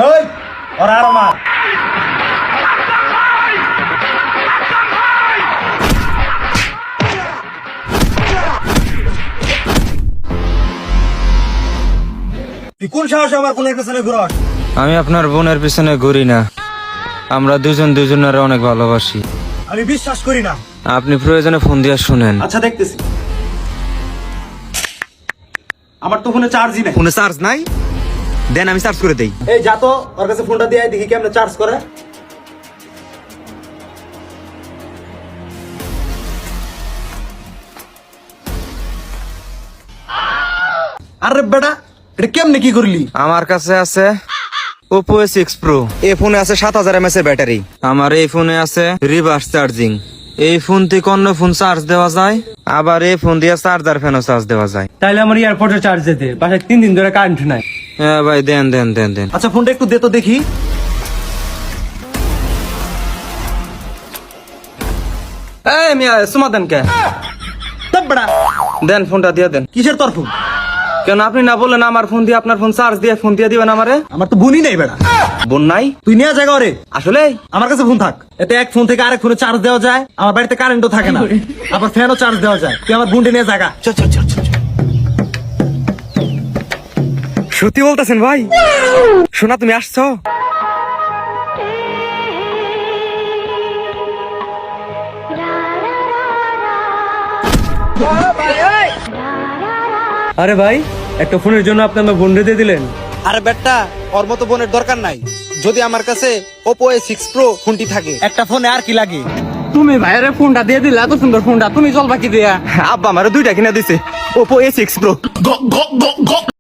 ওই ওরা আরো মার। তুই কোন সাহসে আমার বোনের পেছনে ঘুরস? আমি আপনার বোনের পিছনে ঘুরি না, আমরা দুজন দুজনের অনেক ভালোবাসি। আমি বিশ্বাস করি না। আপনি প্রয়োজনে ফোন দিয়ে শুনেন। আচ্ছা দেখতেছি। আমার তো ফোনে চার্জই নাই। ফোনে চার্জ নাই, দেন আমি চার্জ করে দেই। এই যা তো ওর কাছে ফোনটা দিয়ে আয়, দেখি কেমনে চার্জ করে। আরে বেটা, এটা কেমনে কি করলি? আমার কাছে আছে Oppo A6 Pro। এই ফোনে আছে 7000 mAh এর ব্যাটারি। আমার এই ফোনে আছে রিভার্স চার্জিং। এই ফোন থেকে অন্য ফোন চার্জ দেওয়া যায়, আবার এই ফোন দিয়ে চার্জার ফ্যানও চার্জ দেওয়া যায়। তাইলে আমার এয়ারপোর্টে চার্জ দিতে, বাসায় 3 দিন ধরে কারেন্ট নাই। হ্যাঁ ভাই, দেন দেন দেন দেন। আচ্ছা ফোনটা একটু দে তো দেখি। এই মিয়া, সুমা দেন কে? তা বেটা, দেন ফোনটা দিয়ে দেন। কিসের তোর ফোন? কেন আপনি না বললেন আমার ফোন দিয়ে আপনার ফোন চার্জ দিয়ে ফোন দিয়ে দিবেন আমারে? আমার তো বোনই নেই বেটা। বোন নাই? তুই নিয়ে জায়গা রে। আসলে আমার কাছে ফোন থাক, এতে এক ফোন থেকে আরেক ফোনে চার্জ দেওয়া যায়, আমার বাড়িতে কারেন্টও থাকে না, আবার ফ্যানও চার্জ দেওয়া যায়। তুই আমার বোনটা নিয়ে জায়গা। চল চল চল চল। সত্যি বলতেছেন ভাই? শোনা, তুমি আসছো? আরে ভাই, একটা ফোনের জন্য আপনি আমার বোন দিয়ে দিলেন। আরে বেটা, ওর মতো বোনের দরকার নাই। যদি আমার কাছে Oppo A6 Pro ফোনটি থাকে। একটা ফোনে আর কি লাগে? তুমি ভাইয়ের ফোনটা দিয়ে দিলে, এত সুন্দর ফোনটা তুমি চল বাকি দিয়া। আব্বা আমারে দুইটা কিনা দিছে, Oppo A6 Pro।